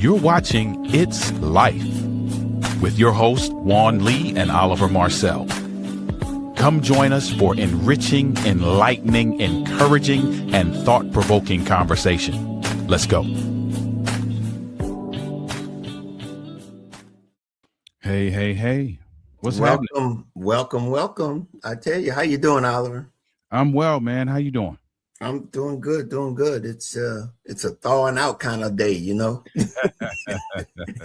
You're watching It's Life with your host, Juan Lee and Oliver Marcelle. Come join us for enriching, enlightening, encouraging, and thought-provoking conversation. Let's go. Hey. What's happening? Welcome. I tell you, how you doing, Oliver? I'm well, man. How you doing? I'm doing good. It's a thawing out kind of day, you know.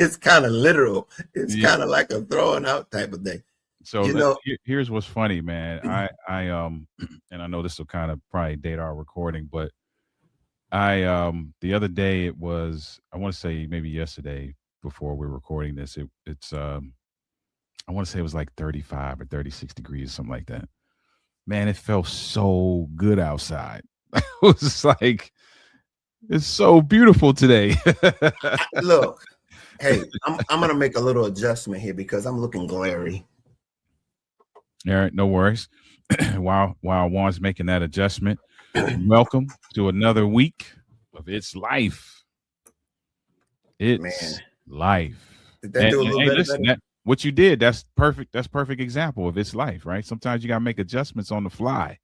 It's kind of literal. It's kind of like a throwing out type of day. So here's what's funny, man. I and I know this will kind of probably date our recording, but the other day I want to say maybe yesterday before we're recording this, it's I want to say it was like 35 or 36 degrees, something like that. Man, it felt so good outside. It was like, it's so beautiful today. Look, hey, I'm gonna make a little adjustment here because I'm looking glary. All right, no worries. While Juan's making that adjustment, welcome to another week of It's Life. It's life. Did that do a little bit better? What you did, that's perfect. That's perfect example of It's Life, right? Sometimes you gotta make adjustments on the fly.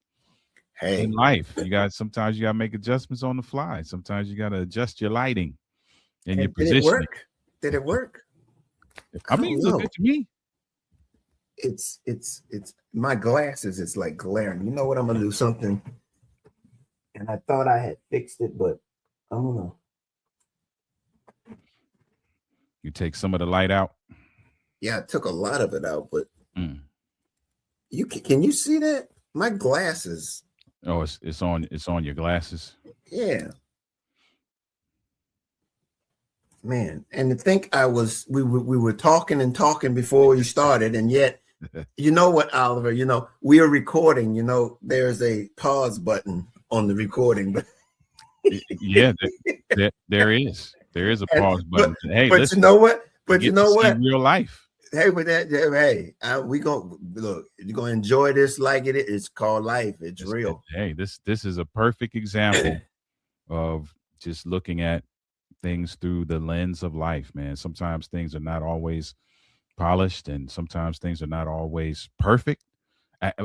Hey, in life, sometimes you gotta make adjustments on the fly. Sometimes you gotta adjust your lighting and your positioning. Did it work? I mean, it's good to me. It's my glasses. It's like glaring. You know what? I'm gonna do something, and I thought I had fixed it, but I don't know. You take some of the light out. Yeah, I took a lot of it out, but can you see that? My glasses. Oh, it's on your glasses. Yeah. Man, and to think we were talking before we started, and yet, you know what, Oliver? You know, we are recording. You know, there's a pause button on the recording, but yeah, there is a pause button. Hey, but listen, you know what? But you know what? Real life. Hey, with that, we gonna look. You're gonna enjoy this like it is. It's called life. It's real. Hey, this is a perfect example of just looking at things through the lens of life, man. Sometimes things are not always polished, and sometimes things are not always perfect.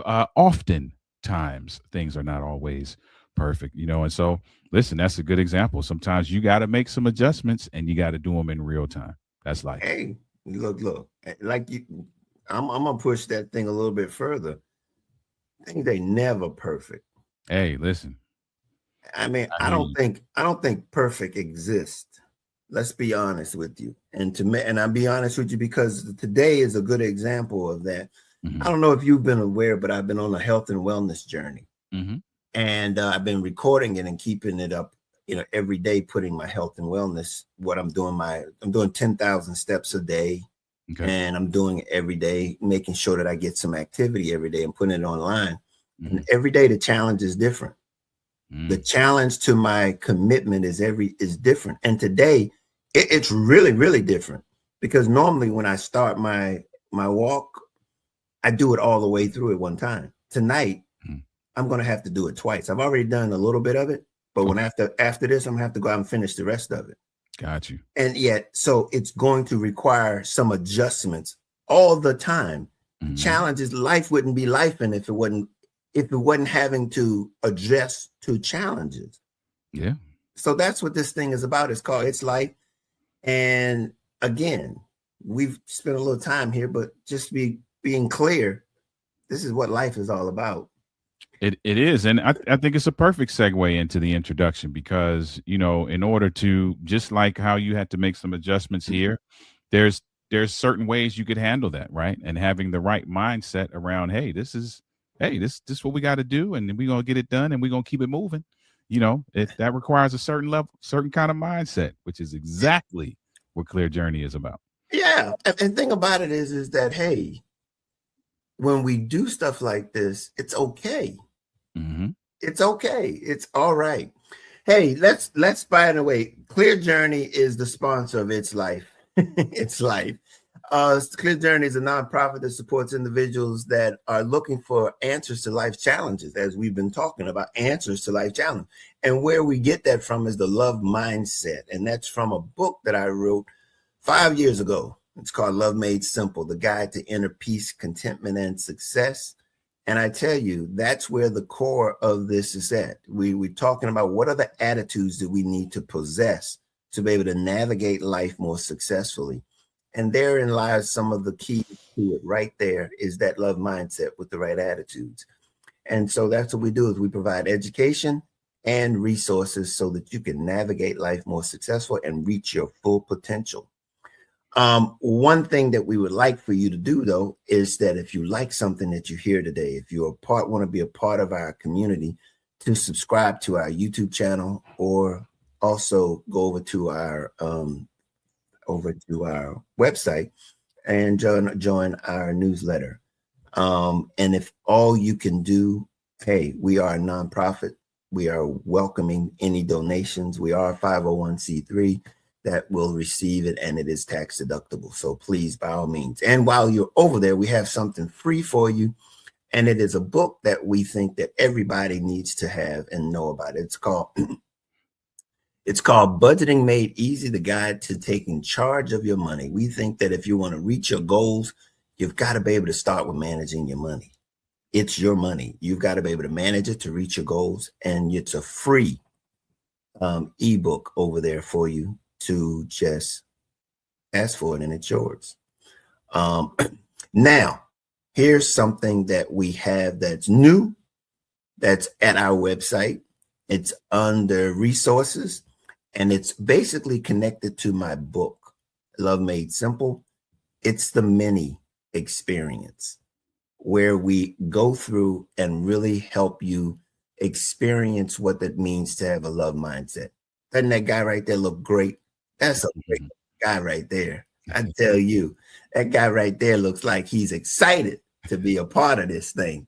Oftentimes things are not always perfect, you know. And so, listen, that's a good example. Sometimes you got to make some adjustments, and you got to do them in real time. That's life. Hey. Look, like I'm gonna push that thing a little bit further. Things ain't never perfect. Hey, listen. I mean, I don't think perfect exists. Let's be honest with you. And I'll be honest with you because today is a good example of that. Mm-hmm. I don't know if you've been aware, but I've been on a health and wellness journey. Mm-hmm. And I've been recording it and keeping it up, you know, every day, putting my health and wellness, I'm doing 10,000 steps a day. Okay. And I'm doing it every day, making sure that I get some activity every day and putting it online. Mm-hmm. And every day the challenge is different. Mm-hmm. The challenge to my commitment is different. And today it's really, really different because normally when I start my walk, I do it all the way through at one time. Tonight, I'm going to have to do it twice. I've already done a little bit of it. But when after this, I'm gonna have to go out and finish the rest of it. Got you. And yet, so it's going to require some adjustments all the time. Mm-hmm. Challenges, life wouldn't be life, and if it wasn't having to address to challenges. Yeah. So that's what this thing is about. It's called It's Life. And again, we've spent a little time here, but just being clear, this is what life is all about. It is. And I think it's a perfect segue into the introduction because, you know, in order to, just like how you had to make some adjustments here, there's certain ways you could handle that, right? And having the right mindset around, this is what we got to do, and we're going to get it done, and we're going to keep it moving. You know, that requires a certain level, certain kind of mindset, which is exactly what Clear Journey is about. Yeah. And the thing about it is that, hey, when we do stuff like this, it's okay. Mm-hmm. It's okay. It's all right. Hey, let's by the way, Clear Journey is the sponsor of It's Life. It's Life. Clear Journey is a nonprofit that supports individuals that are looking for answers to life challenges, as we've been talking about answers to life challenges. And where we get that from is the love mindset. And that's from a book that I wrote 5 years ago. It's called Love Made Simple, The Guide to Inner Peace, Contentment, and Success. And I tell you, that's where the core of this is at. We're talking about what are the attitudes that we need to possess to be able to navigate life more successfully. And therein lies some of the key to it right there is that love mindset with the right attitudes. And so that's what we do is we provide education and resources so that you can navigate life more successful and reach your full potential. One thing that we would like for you to do, though, is that if you like something that you hear today, if you're want to be a part of our community, to subscribe to our YouTube channel or also go over to our website and join our newsletter. And if all you can do, hey, we are a nonprofit. We are welcoming any donations. We are a 501c3 that will receive it, and it is tax deductible. So please, by all means. And while you're over there, we have something free for you. And it is a book that we think that everybody needs to have and know about. It's called Budgeting Made Easy, the guide to taking charge of your money. We think that if you want to reach your goals, you've got to be able to start with managing your money. It's your money. You've got to be able to manage it to reach your goals. And it's a free ebook over there for you to just ask for it, and it's yours. Now, here's something that we have that's new, that's at our website. It's under resources, and it's basically connected to my book, Love Made Simple. It's the mini experience, where we go through and really help you experience what it means to have a love mindset. Doesn't that guy right there look great? That's a great guy right there. I tell you, that guy right there looks like he's excited to be a part of this thing.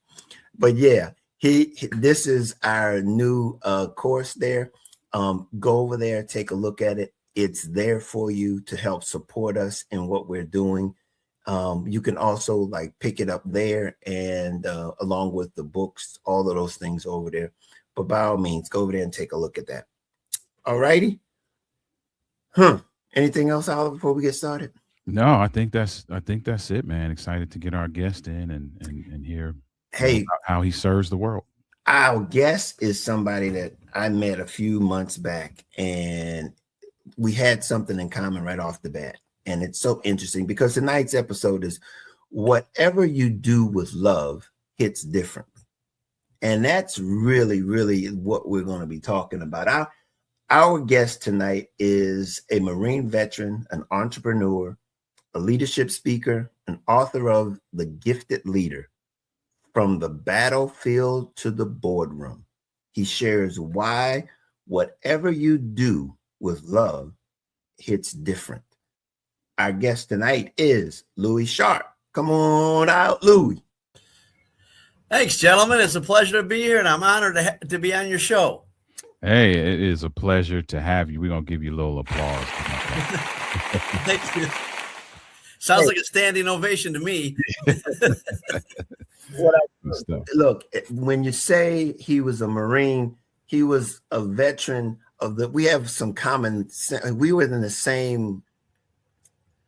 But yeah, this is our new course there. Go over there, take a look at it. It's there for you to help support us in what we're doing. You can also like pick it up there and along with the books, all of those things over there. But by all means, go over there and take a look at that. All righty. Anything else, Oliver, before we get started? No, I think that's it, man. Excited to get our guest in and hear how he serves the world. Our guest is somebody that I met a few months back, and we had something in common right off the bat. And it's so interesting because tonight's episode is whatever you do with love hits differently. And that's really, really what we're going to be talking about. Our guest tonight is a Marine veteran, an entrepreneur, a leadership speaker, an author of The Gifted Leader, From the Battlefield to the Boardroom. He shares why whatever you do with love hits different. Our guest tonight is Louie Sharp. Come on out, Louie. Thanks, gentlemen. It's a pleasure to be here, and I'm honored to be on your show. Hey, it is a pleasure to have you. We're going to give you a little applause. Thank you. Sounds like a standing ovation to me. Look, when you say he was a Marine, he was a veteran of we have some common, we were in the same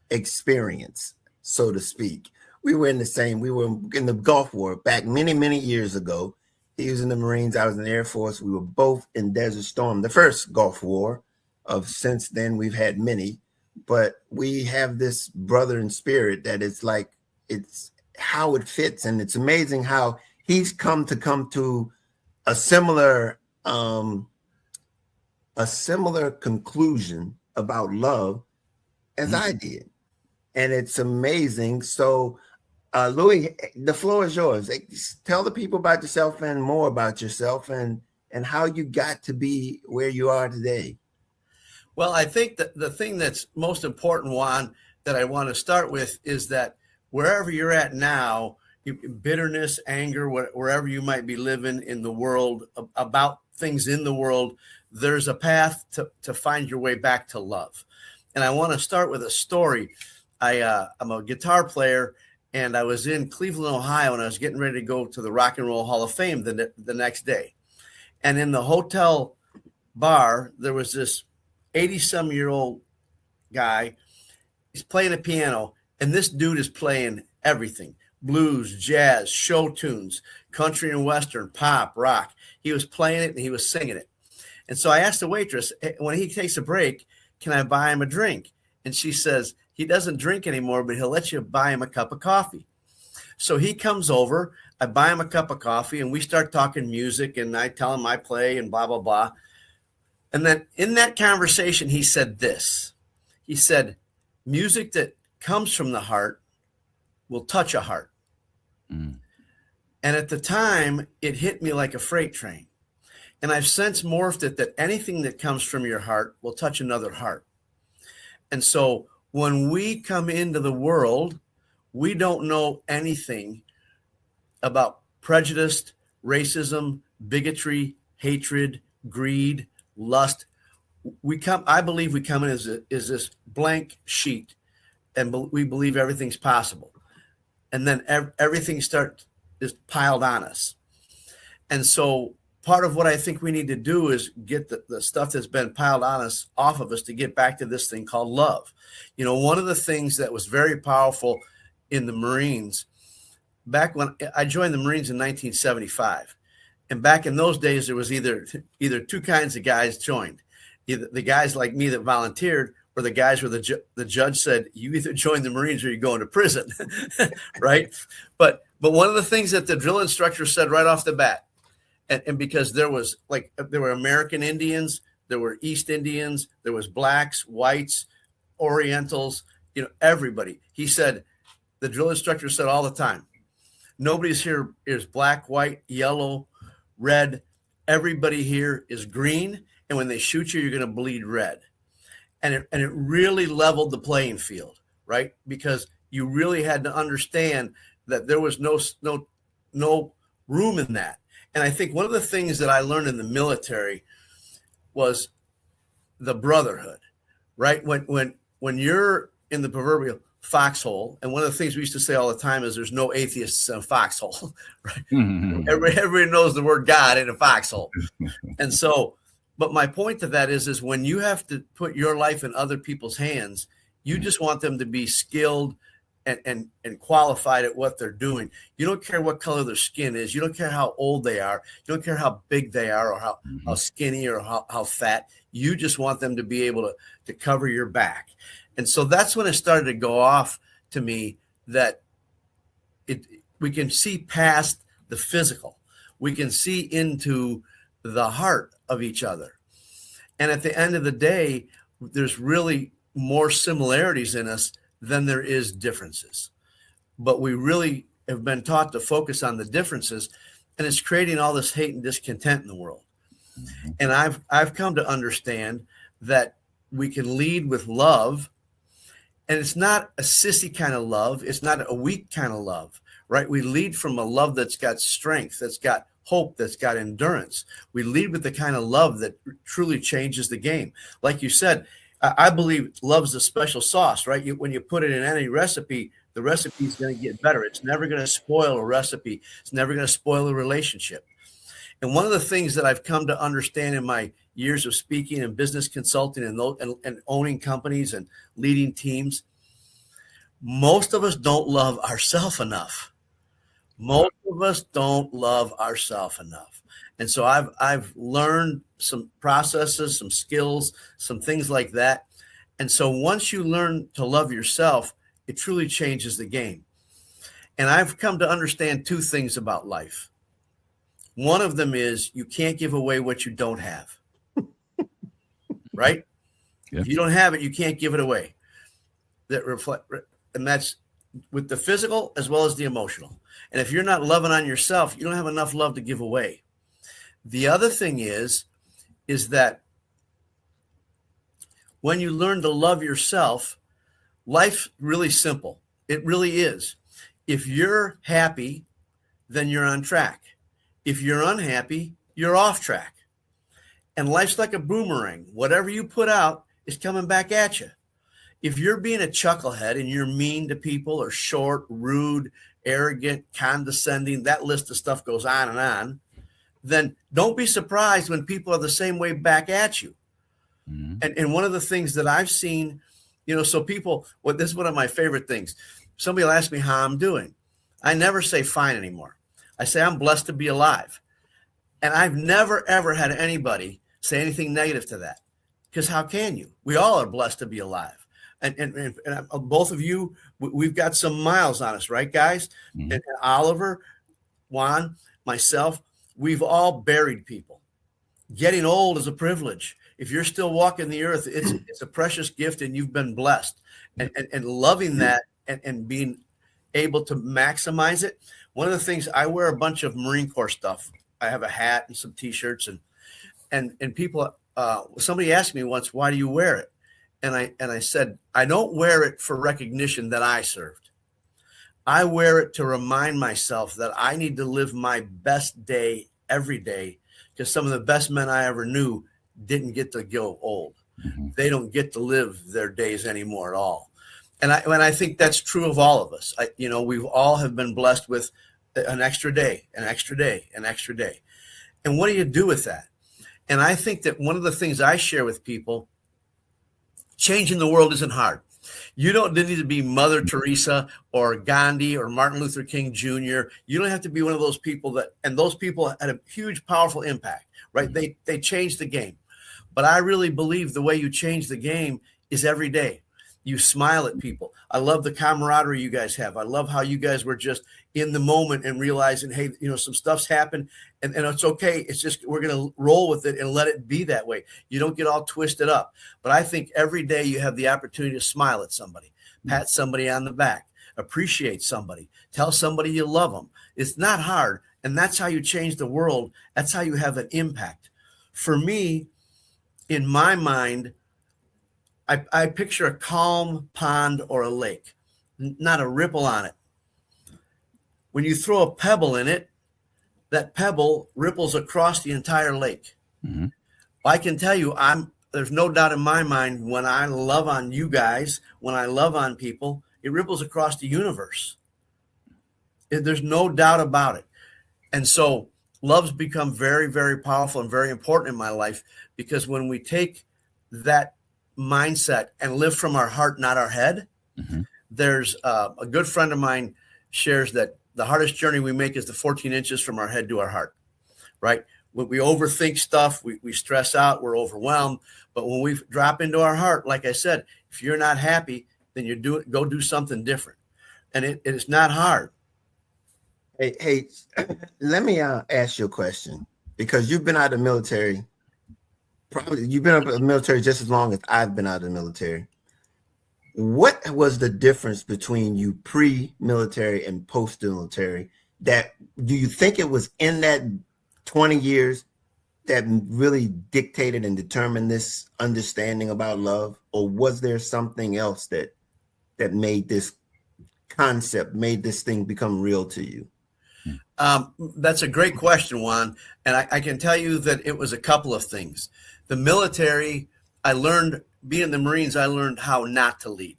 experience, so to speak. We were in the Gulf War back many, many years ago. He was in the Marines. I was in the Air Force. We were both in Desert Storm, the first Gulf War. Since then, we've had many, but we have this brother in spirit that it's like, it's how it fits. And it's amazing how he's come to a similar conclusion about love as I did. And it's amazing. So, Louie, the floor is yours. Tell the people about yourself and more about yourself and how you got to be where you are today. Well, I think that the thing that's most important, Juan, that I want to start with is that wherever you're at now, bitterness, anger, wherever you might be living in the world, about things in the world, there's a path to find your way back to love. And I want to start with a story. I'm a guitar player, and I was in Cleveland, Ohio, and I was getting ready to go to the Rock and Roll Hall of Fame the next day. And in the hotel bar, there was this 80-some-year-old guy. He's playing a piano, and this dude is playing everything: blues, jazz, show tunes, country and western, pop, rock. He was playing it and he was singing it. And so I asked the waitress, when he takes a break, can I buy him a drink? And she says, he doesn't drink anymore, but he'll let you buy him a cup of coffee. So he comes over, I buy him a cup of coffee, and we start talking music, and I tell him I play and blah, blah, blah. And then in that conversation, he said this. He said, music that comes from the heart will touch a heart. Mm. And at the time, it hit me like a freight train. And I've since morphed it that anything that comes from your heart will touch another heart. And so when we come into the world, we don't know anything about prejudice, racism, bigotry, hatred, greed, lust. I believe we come in as this blank sheet, and we believe everything's possible. And then everything is piled on us. And so part of what I think we need to do is get the stuff that's been piled on us off of us to get back to this thing called love. You know, one of the things that was very powerful in the Marines, back when I joined the Marines in 1975, and back in those days, there was either two kinds of guys joined, either the guys like me that volunteered, or the guys where the judge said, you either join the Marines or you go into prison, right? But one of the things that the drill instructor said right off the bat, and because there were American Indians, there were East Indians, there was blacks, whites, Orientals, everybody. He said, the drill instructor said all the time, nobody's here is black, white, yellow, red. Everybody here is green. And when they shoot you, you're going to bleed red. And it really leveled the playing field, right? Because you really had to understand that there was no room in that. And I think one of the things that I learned in the military was the brotherhood, right? When you're in the proverbial foxhole, and one of the things we used to say all the time is there's no atheists in a foxhole, right? Mm-hmm. Everybody knows the word God in a foxhole. And so, but my point to that is when you have to put your life in other people's hands, you just want them to be skilled and qualified at what they're doing. You don't care what color their skin is. You don't care how old they are. You don't care how big they are or how skinny or how fat. You just want them to be able to cover your back. And so that's when it started to go off to me that we can see past the physical. We can see into the heart of each other. And at the end of the day, there's really more similarities in us than there is differences. But we really have been taught to focus on the differences, and it's creating all this hate and discontent in the world. And I've come to understand that we can lead with love, and it's not a sissy kind of love. It's not a weak kind of love, right? We lead from a love that's got strength, that's got hope, that's got endurance. We lead with the kind of love that truly changes the game. Like you said, I believe love's a special sauce, right? When you put it in any recipe, the recipe is going to get better. It's never going to spoil a recipe. It's never going to spoil a relationship. And one of the things that I've come to understand in my years of speaking and business consulting and owning companies and leading teams, most of us don't love ourselves enough. Most of us don't love ourselves enough. And so I've learned some processes, some skills, some things like that. And so once you learn to love yourself, it truly changes the game. And I've come to understand two things about life. One of them is you can't give away what you don't have. Right? Yeah. If you don't have it, you can't give it away. And that's with the physical as well as the emotional. And if you're not loving on yourself, you don't have enough love to give away. The other thing is that when you learn to love yourself, life's really simple. It really is. If you're happy, then you're on track. If you're unhappy, you're off track. And life's like a boomerang. Whatever you put out is coming back at you. If you're being a chucklehead and you're mean to people or short, rude, arrogant, condescending, that list of stuff goes on and on, then don't be surprised when people are the same way back at you. And one of the things that I've seen, so people, this is one of my favorite things. Somebody will ask me how I'm doing. I never say fine anymore. I say I'm blessed to be alive. And I've never, ever had anybody say anything negative to that. Because how can you? We all are blessed to be alive. And both of you, we've got some miles on us, right, guys? And Oliver, Juan, myself, we've all buried people. Getting old is a privilege. If you're still walking the earth, it's a precious gift, and you've been blessed. And loving that and being able to maximize it. One of the things, I wear a bunch of Marine Corps stuff. I have a hat and some T-shirts, and people. Somebody asked me once, "Why do you wear it?" And I said, I don't wear it for recognition that I served. I wear it to remind myself that I need to live my best day every day, because some of the best men I ever knew didn't get to go old. They don't get to live their days anymore at all. And I think that's true of all of us. We've all have been blessed with an extra day, an extra day, an extra day. And what do you do with that? And I think that one of the things I share with people, changing the world isn't hard. You don't need to be Mother Teresa or Gandhi or Martin Luther King Jr. You don't have to be one of those people and those people had a huge, powerful impact, right? They changed the game. But I really believe the way you change the game is every day. You smile at people. I love the camaraderie you guys have. I love how you guys were just in the moment and realizing, hey, some stuff's happened and it's okay. It's just, we're going to roll with it and let it be that way. You don't get all twisted up. But I think every day you have the opportunity to smile at somebody, pat somebody on the back, appreciate somebody, tell somebody you love them. It's not hard. And that's how you change the world. That's how you have an impact. For me, in my mind, I picture a calm pond or a lake, not a ripple on it. When you throw a pebble in it, that pebble ripples across the entire lake. I can tell you, there's no doubt in my mind, when I love on you guys, when I love on people, it ripples across the universe. There's no doubt about it. And so love's become very, very powerful and very important in my life, because when we take that mindset and live from our heart, not our head, there's a good friend of mine shares that the hardest journey we make is the 14 inches from our head to our heart, right? When we overthink stuff, we stress out, we're overwhelmed. But when we drop into our heart, like I said, if you're not happy, then go do something different. And it is not hard. Hey, let me ask you a question, because you've been out of the military. Probably you've been out of the military just as long as I've been out of the military. What was the difference between you pre-military and post-military? Do you think it was in that 20 years that really dictated and determined this understanding about love? Or was there something else that made this concept, made this thing become real to you? That's a great question, Juan. And I can tell you that it was a couple of things. The military, being in the Marines, I learned how not to lead.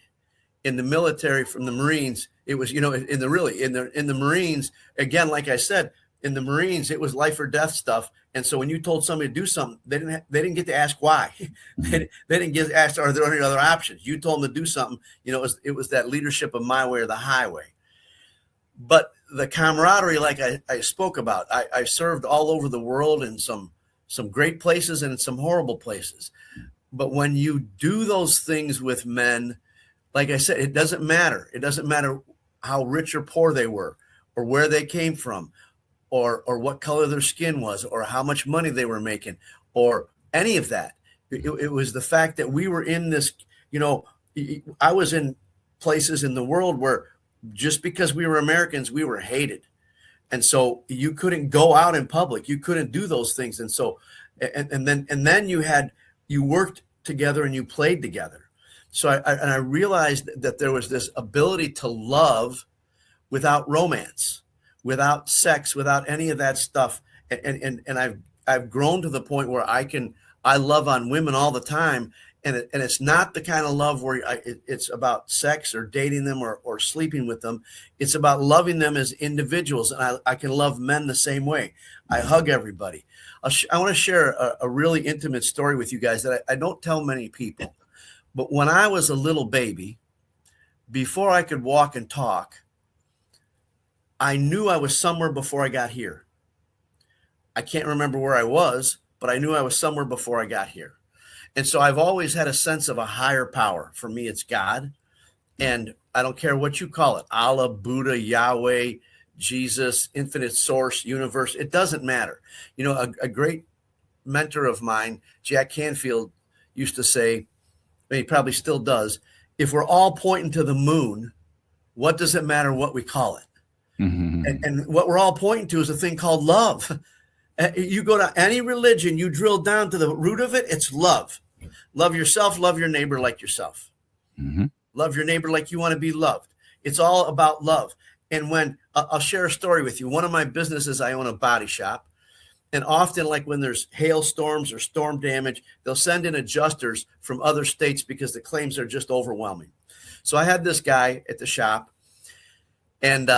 In the military, from the Marines, it was, in the Marines, again, like I said, in the Marines, it was life or death stuff. And so when you told somebody to do something, they didn't get to ask why. They didn't get to ask, are there any other options? You told them to do something, it was that leadership of my way or the highway. But the camaraderie, like I spoke about, I served all over the world in some great places and in some horrible places. But when you do those things with men, like I said, it doesn't matter. It doesn't matter how rich or poor they were, or where they came from, or what color their skin was, or how much money they were making, or any of that. It was the fact that we were in this, I was in places in the world where just because we were Americans, we were hated. And so you couldn't go out in public. You couldn't do those things. And so, and then you worked together and you played together. So I realized that there was this ability to love without romance, without sex, without any of that stuff. And I've grown to the point where I love on women all the time. and it's not the kind of love where it's about sex or dating them or sleeping with them. It's about loving them as individuals. And I can love men the same way. I hug everybody. I want to share a really intimate story with you guys that I don't tell many people. But when I was a little baby, before I could walk and talk, I knew I was somewhere before I got here. I can't remember where I was, but I knew I was somewhere before I got here. And so I've always had a sense of a higher power. For me, it's God. And I don't care what you call it, Allah, Buddha, Yahweh, Jesus, infinite source, universe. It doesn't matter. You know, a great mentor of mine, Jack Canfield, used to say, and he probably still does, if we're all pointing to the moon, what does it matter what we call it? And what we're all pointing to is a thing called love. You go to any religion, you drill down to the root of it, it's love. Love yourself, love your neighbor like yourself. Love your neighbor like you want to be loved. It's all about love. And when I'll share a story with you, one of my businesses, I own a body shop. And often, like when there's hailstorms or storm damage, they'll send in adjusters from other states because the claims are just overwhelming. So I had this guy at the shop, and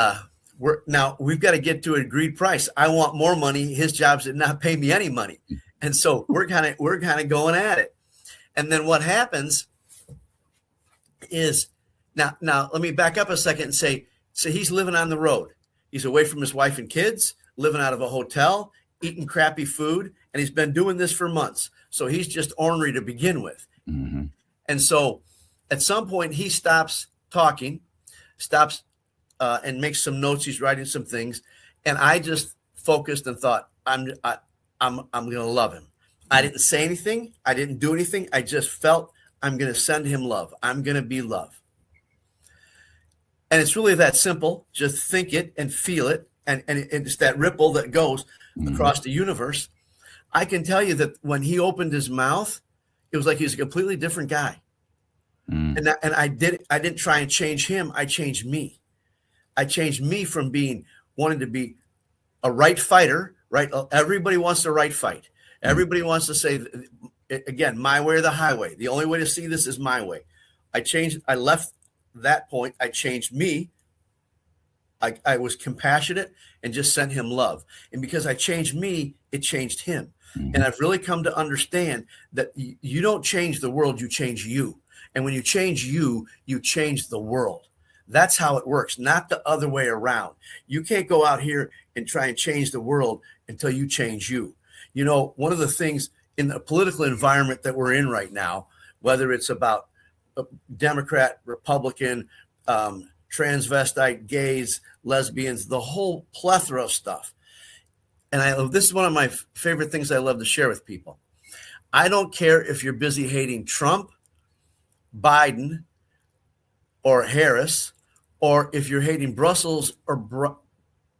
we've got to get to an agreed price. I want more money. His job's to not pay me any money. And so we're kind of going at it. And then what happens is now let me back up a second and say, so he's living on the road. He's away from his wife and kids, living out of a hotel, eating crappy food, and he's been doing this for months. So he's just ornery to begin with. And so at some point he stops talking, and makes some notes. He's writing some things. And I just focused and thought, I'm going to love him. I didn't say anything. I didn't do anything. I just felt I'm going to send him love. I'm going to be love. And it's really that simple. Just think it and feel it. And it's that ripple that goes across the universe. I can tell you that when he opened his mouth, it was like he was a completely different guy. And I didn't try and change him. I changed me. I changed me from wanting to be a right fighter, right? Everybody wants the right fight. Everybody wants to say, again, my way or the highway. The only way to see this is my way. I left that point. I changed me. I was compassionate and just sent him love. And because I changed me, it changed him. And I've really come to understand that you don't change the world, you change you. And when you change you, you change the world. That's how it works, not the other way around. You can't go out here and try and change the world until you change you. You know, one of the things in the political environment that we're in right now, whether it's about Democrat, Republican, transvestite, gays, lesbians, the whole plethora of stuff. And this is one of my favorite things I love to share with people. I don't care if you're busy hating Trump, Biden, or Harris, or if you're hating Brussels or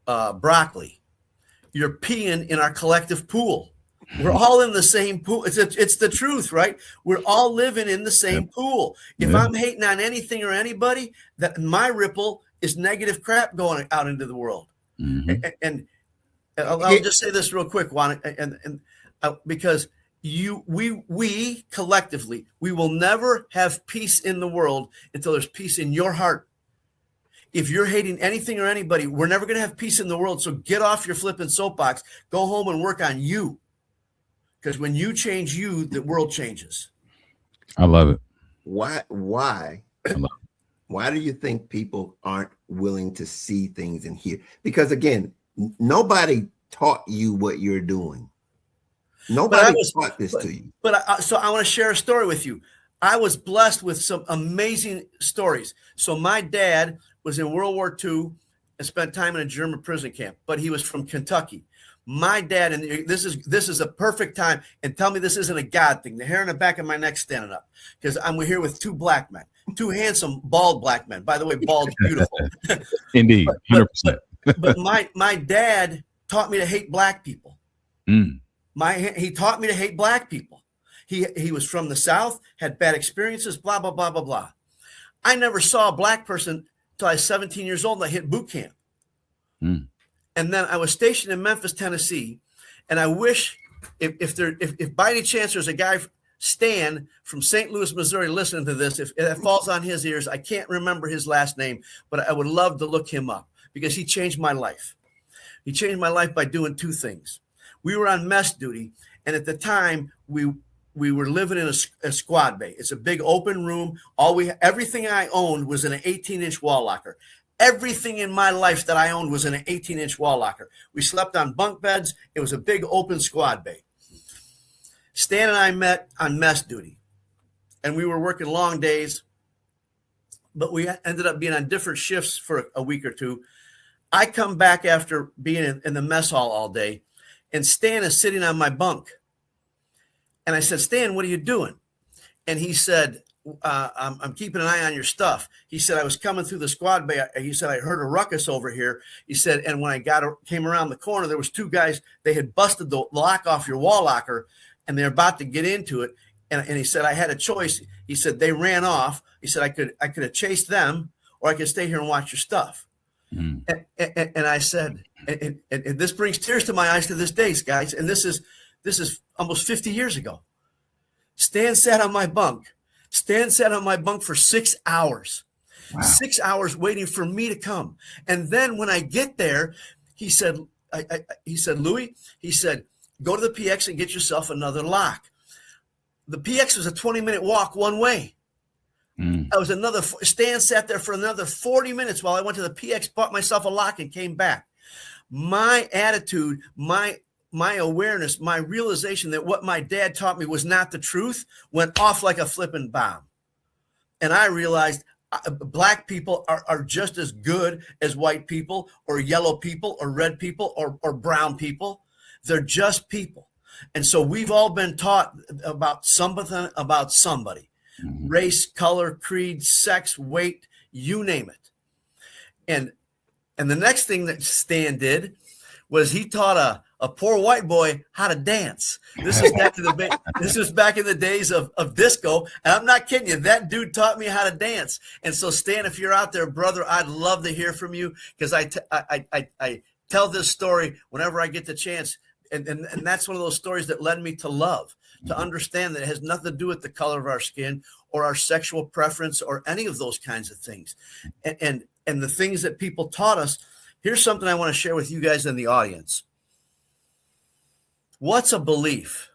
broccoli. You're peeing in our collective pool. We're all in the same pool. It's the truth, right? We're all living in the same pool. If I'm hating on anything or anybody, that my ripple is negative crap going out into the world. And I'll just say this real quick, Juan, and because we collectively, we will never have peace in the world until there's peace in your heart. If you're hating anything or anybody, we're never going to have peace in the world. So get off your flipping soapbox, go home and work on you. Because when you change you, the world changes. I love it. Why do you think people aren't willing to see things and hear? Because again, nobody taught you what you're doing. Nobody taught this to you. So I want to share a story with you. I was blessed with some amazing stories. So my dad was in World War II and spent time in a German prison camp, but he was from Kentucky. My dad, and this is a perfect time, and tell me this isn't a God thing. The hair on the back of my neck standing up, because I'm here with two black men, two handsome, bald black men. By the way, bald's beautiful. Indeed, 100%. But my dad taught me to hate black people. He taught me to hate black people. He was from the South, had bad experiences, blah, blah, blah, blah, blah. I never saw a black person until I was 17 years old and I hit boot camp. And then I was stationed in Memphis, Tennessee. And I wish if by any chance there's a guy Stan from St. Louis, Missouri, listening to this, if it falls on his ears, I can't remember his last name, but I would love to look him up because he changed my life. He changed my life by doing two things. We were on mess duty, and at the time, we were living in a squad bay. It's a big open room. Everything I owned was in an 18-inch wall locker. Everything in my life that I owned was in an 18-inch wall locker. We slept on bunk beds. It was a big open squad bay. Stan and I met on mess duty, and we were working long days, but we ended up being on different shifts for a week or two. I come back after being in the mess hall all day, and Stan is sitting on my bunk. And I said, Stan, what are you doing? And he said, I'm keeping an eye on your stuff. He said, I was coming through the squad bay. He said, I heard a ruckus over here. He said, and when I came around the corner, there was two guys. They had busted the lock off your wall locker, and they're about to get into it. And he said, I had a choice. He said, they ran off. He said, I could have chased them, or I could stay here and watch your stuff. Mm. And I said, and this brings tears to my eyes to this day, guys. And this is almost 50 years ago. Stan sat on my bunk. Stan sat on my bunk for 6 hours. Wow. 6 hours waiting for me to come. And then when I get there, he said, Louie, he said, go to the PX and get yourself another lock. The PX was a 20-minute walk one way. Stan sat there for another 40 minutes while I went to the PX, bought myself a lock, and came back. My attitude, my awareness, my realization that what my dad taught me was not the truth went off like a flipping bomb. And I realized black people are just as good as white people or yellow people or red people or brown people. They're just people. And so we've all been taught about something about somebody. Mm-hmm. Race, color, creed, sex, weight, you name it. And the next thing that Stan did was he taught a poor white boy how to dance. This is back in the days of disco. And I'm not kidding you. That dude taught me how to dance. And so, Stan, if you're out there, brother, I'd love to hear from you, because I tell this story whenever I get the chance. And that's one of those stories that led me to love, to understand that it has nothing to do with the color of our skin or our sexual preference or any of those kinds of things. And the things that people taught us. Here's something I want to share with you guys in the audience. What's a belief?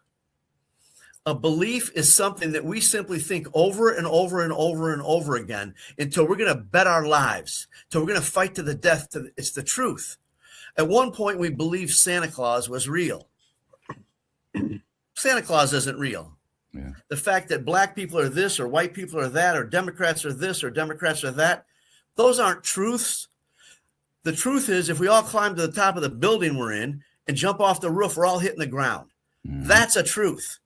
A belief is something that we simply think over and over and over and over again until we're going to bet our lives, until we're going to fight to the death. It's the truth. At one point, we believed Santa Claus was real. Santa Claus isn't real. Yeah. The fact that black people are this or white people are that or Democrats are this or Democrats are that, those aren't truths. The truth is, if we all climb to the top of the building we're in and jump off the roof, we're all hitting the ground. Mm. That's a truth.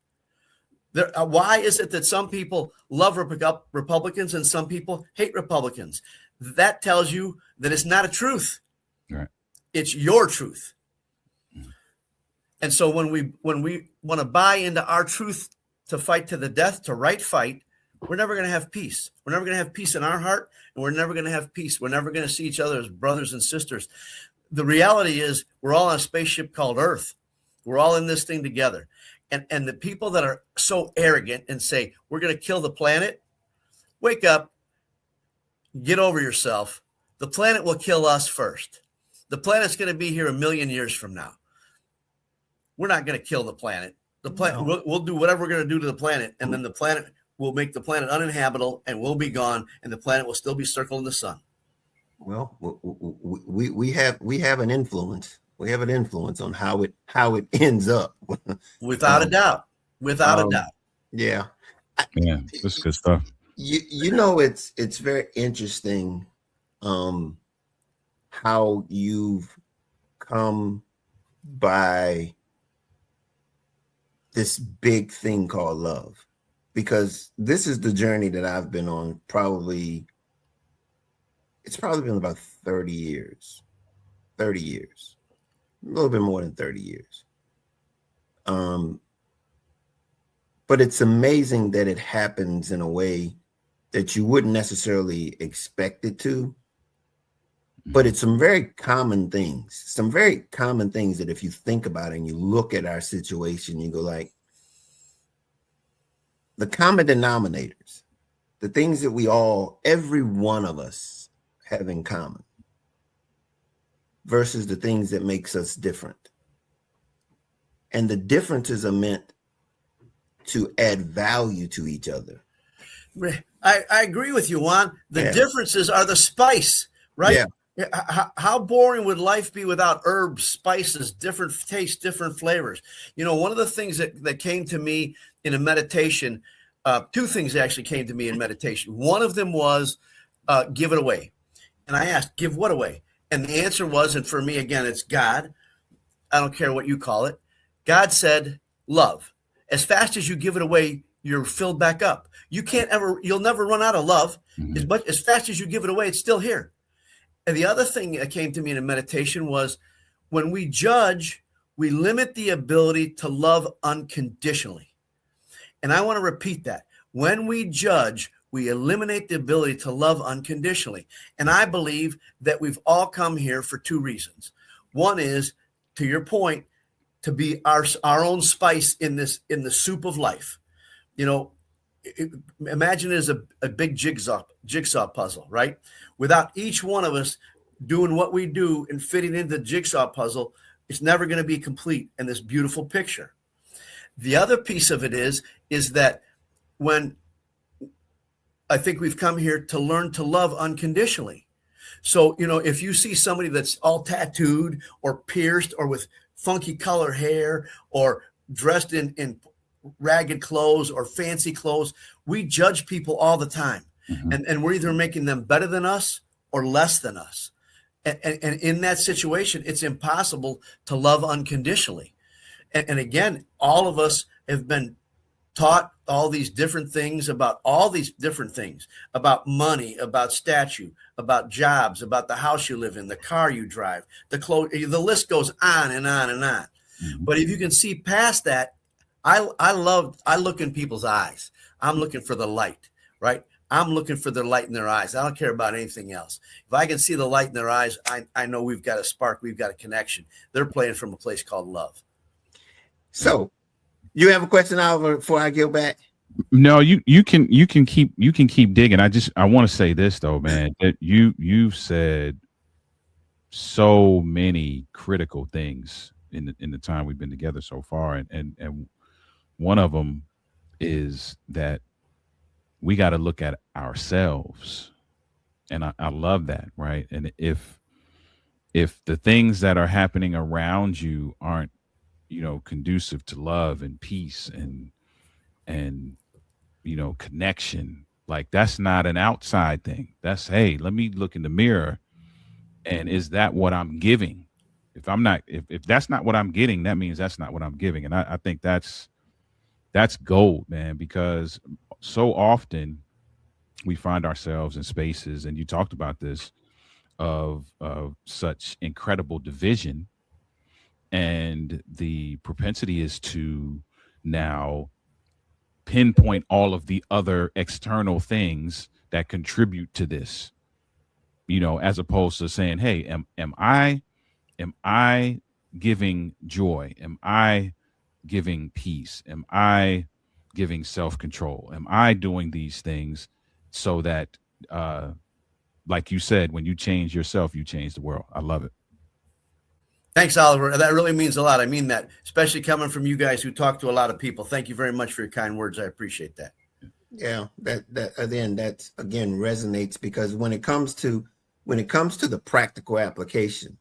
Why is it that some people love Republicans and some people hate Republicans? That tells you that it's not a truth. Right. It's your truth. Mm. And so when we want to buy into our truth to fight to the death, to right fight, we're never going to have peace. We're never going to have peace in our heart, and we're never going to have peace. We're never going to see each other as brothers and sisters. The reality is we're all on a spaceship called Earth. We're all in this thing together. And the people that are so arrogant and say, we're going to kill the planet, wake up, get over yourself. The planet will kill us first. The planet's going to be here 1 million years from now. We're not going to kill the planet. The planet, no. We'll do whatever we're going to do to the planet, and then the planet will make the planet uninhabitable, and we'll be gone, and the planet will still be circling the sun. Well, we have an influence. We have an influence on how it ends up. Without a doubt. Without a doubt. Yeah. Yeah, that's good stuff. You know, it's very interesting how you've come by this big thing called love, because this is the journey that I've been on. It's probably been about 30 years, a little bit more than 30 years. But it's amazing that it happens in a way that you wouldn't necessarily expect it to. But it's some very common things that if you think about it and you look at our situation, you go like, the common denominators, the things that every one of us have in common versus the things that makes us different. And the differences are meant to add value to each other. I agree with you, Juan. The differences are the spice, right? Yeah. How boring would life be without herbs, spices, different tastes, different flavors? One of the things that came to me in a meditation, two things actually came to me in meditation. One of them was give it away. And I asked, give what away? And the answer was, and for me, again, it's God. I don't care what you call it. God said, love. As fast as you give it away, you're filled back up. You'll never run out of love. Mm-hmm. As fast as you give it away, it's still here. And the other thing that came to me in a meditation was when we judge, we limit the ability to love unconditionally. And I want to repeat that. When we judge, we eliminate the ability to love unconditionally. And I believe that we've all come here for two reasons. One is, to your point, to be our own spice in the soup of life. Imagine it as a big jigsaw puzzle, right? Without each one of us doing what we do and fitting into the jigsaw puzzle, it's never going to be complete in this beautiful picture. The other piece of it is that when I think we've come here to learn to love unconditionally. So, if you see somebody that's all tattooed or pierced or with funky color hair or dressed in ragged clothes or fancy clothes, we judge people all the time. Mm-hmm. And we're either making them better than us or less than us. And in that situation, it's impossible to love unconditionally. And again, all of us have been taught all these different things about about money, about statue, about jobs, about the house you live in, the car you drive, the clothes, the list goes on and on and on. Mm-hmm. But if you can see past that, I look in people's eyes. I'm looking for the light, right? I'm looking for the light in their eyes. I don't care about anything else. If I can see the light in their eyes, I know we've got a spark. We've got a connection. They're playing from a place called love. So you have a question, Oliver, before I go back? No, you can keep digging. I want to say this though, man, that you've said so many critical things in the time we've been together so far. And one of them is that we got to look at ourselves. And I love that. Right. And if the things that are happening around you aren't, conducive to love and peace and connection, like that's not an outside thing. That's, hey, let me look in the mirror. And is that what I'm giving? If that's not what I'm getting, that means that's not what I'm giving. And I think that's gold, man, because so often we find ourselves in spaces, and you talked about this, of such incredible division. And the propensity is to now pinpoint all of the other external things that contribute to this, as opposed to saying, hey, am I giving joy? Am I giving peace? Am I giving self-control? Am I doing these things so that, like you said, when you change yourself, you change the world? I love it. Thanks, Oliver. That really means a lot. I mean that, especially coming from you guys who talk to a lot of people. Thank you very much for your kind words. I appreciate that. Yeah, that again resonates, because when it comes to the practical application,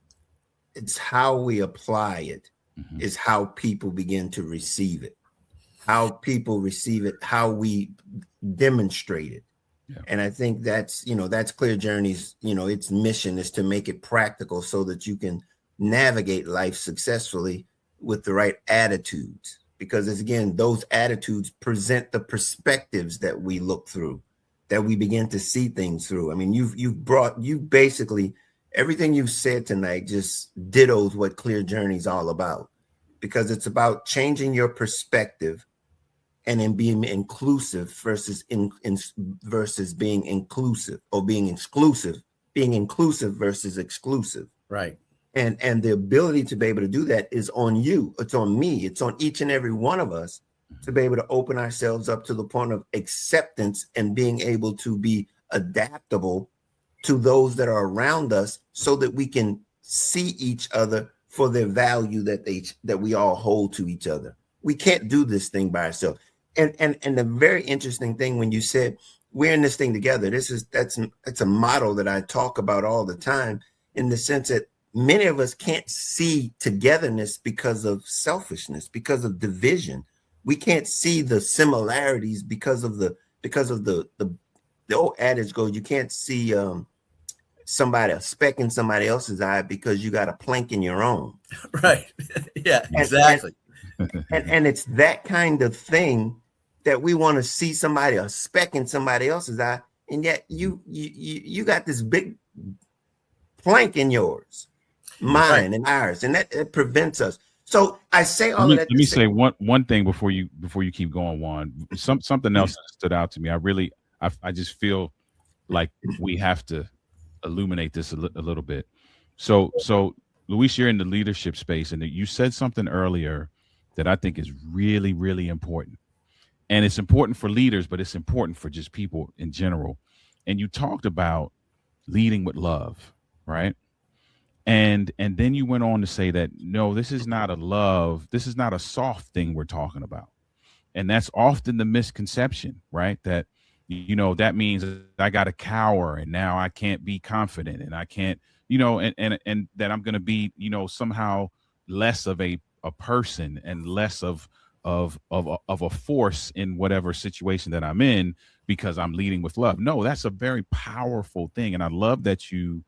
it's how we apply it, mm-hmm. is how people begin to receive it. How people receive it, how we demonstrate it. Yeah. And I think that's Clear Journey's, its mission is to make it practical so that you can navigate life successfully with the right attitudes, because again, those attitudes present the perspectives that we look through, that we begin to see things through. I mean, you basically everything you've said tonight just dittos what Clear Journey's all about, because it's about changing your perspective and in being inclusive versus versus being inclusive, or being exclusive, being inclusive versus exclusive. Right. And the ability to be able to do that is on you. It's on me. It's on each and every one of us to be able to open ourselves up to the point of acceptance and being able to be adaptable to those that are around us so that we can see each other for their value that we all hold to each other. We can't do this thing by ourselves. And the very interesting thing when you said we're in this thing together, that's a motto that I talk about all the time, in the sense that many of us can't see togetherness because of selfishness, because of division. We can't see the similarities because of the old adage goes, you can't see somebody a speck in somebody else's eye because you got a plank in your own. Right. Yeah, exactly. And it's that kind of thing that we want to see somebody a speck in somebody else's eye, and yet you got this big plank in yours, mine, and ours, and that prevents us. So I say all of that. Let me say one thing before you keep going, Juan. Something else that stood out to me. I just feel like we have to illuminate this a little bit. So Luis, you're in the leadership space, and you said something earlier that I think is really, really important. And it's important for leaders, but it's important for just people in general. And you talked about leading with love, right? And then you went on to say that, no, this is not a soft thing we're talking about. And that's often the misconception, right? That, that means I got to cower and now I can't be confident and I can't, and that I'm going to be, somehow less of a person and less of a force in whatever situation that I'm in because I'm leading with love. No, that's a very powerful thing. And I love that you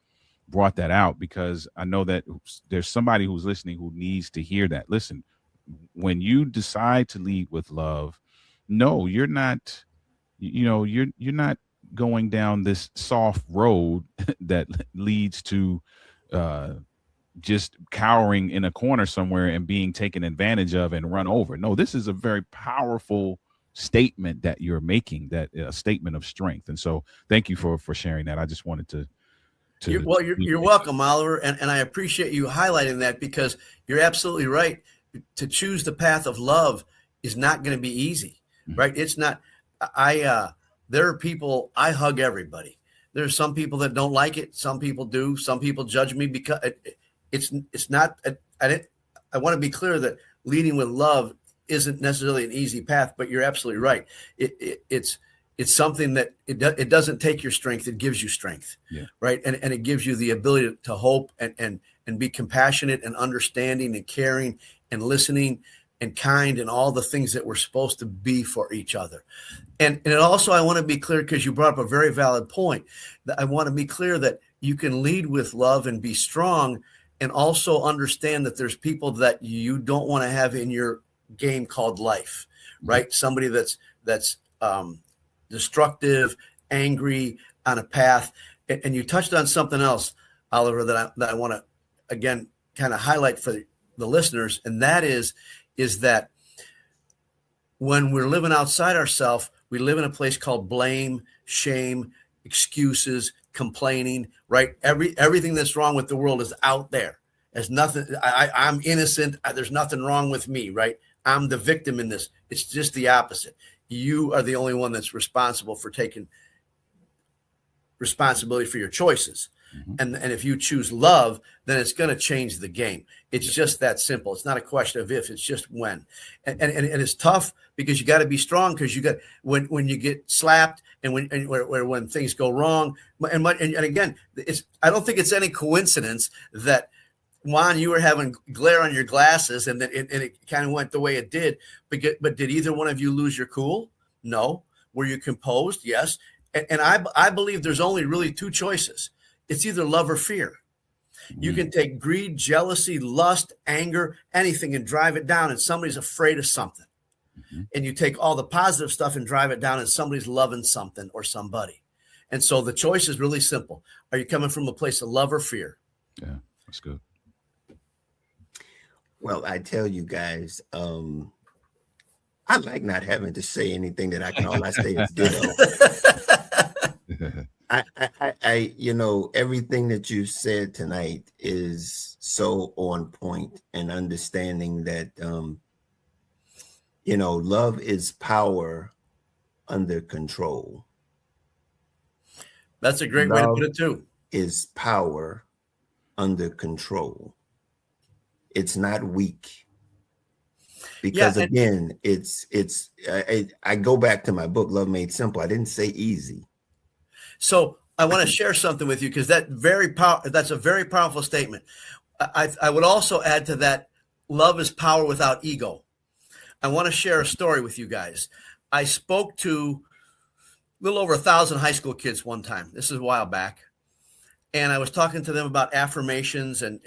brought that out, because I know that there's somebody who's listening who needs to hear that. Listen, when you decide to lead with love, no, you're not, you're not going down this soft road that leads to just cowering in a corner somewhere and being taken advantage of and run over. No, this is a very powerful statement that you're making, that a statement of strength. And so thank you for sharing that. I just wanted to you're welcome, Oliver. And I appreciate you highlighting that, because you're absolutely right. To choose the path of love is not going to be easy, right? It's not. There are people, I hug everybody. There's some people that don't like it. Some people do. Some people judge me because it's not. I want to be clear that leading with love isn't necessarily an easy path, but you're absolutely right. It's something that it doesn't take your strength. It gives you strength, right? And it gives you the ability to hope and be compassionate and understanding and caring and listening and kind and all the things that we're supposed to be for each other. And it also, I want to be clear, because you brought up a very valid point, that I want to be clear that you can lead with love and be strong, and also understand that there's people that you don't want to have in your game called life, right? Somebody that's destructive, angry, on a path. And you touched on something else, Oliver, that I want to, again, kind of highlight for the listeners. And that is that when we're living outside ourselves, we live in a place called blame, shame, excuses, complaining, right? Everything that's wrong with the world is out there. There's nothing. I'm innocent. There's nothing wrong with me, right? I'm the victim in this. It's just the opposite. You are the only one that's responsible for taking responsibility for your choices. And if you choose love, then it's going to change the game. It's just that simple. It's not a question of if, it's just when. And it's tough, because you got to be strong, because you got, when you get slapped and when things go wrong. And again, I don't think it's any coincidence that, Juan, you were having glare on your glasses and it kind of went the way it did. But did either one of you lose your cool? No. Were you composed? Yes. And I believe there's only really two choices. It's either love or fear. You can take greed, jealousy, lust, anger, anything, and drive it down, and somebody's afraid of something. And you take all the positive stuff and drive it down, and somebody's loving something or somebody. And so the choice is really simple. Are you coming from a place of love or fear? Yeah, that's good. Well, I tell you guys, I like not having to say anything that all I say is ditto. I everything that you said tonight is so on point, and understanding that, love is power under control. That's a great way to put it too. Is power under control. It's not weak. Because again, I go back to my book, Love Made Simple. I didn't say easy. So I want to share something with you, because that's a very powerful statement. I would also add to that, love is power without ego. I want to share a story with you guys. I spoke to a little over 1,000 high school kids one time. This is a while back. And I was talking to them about affirmations. And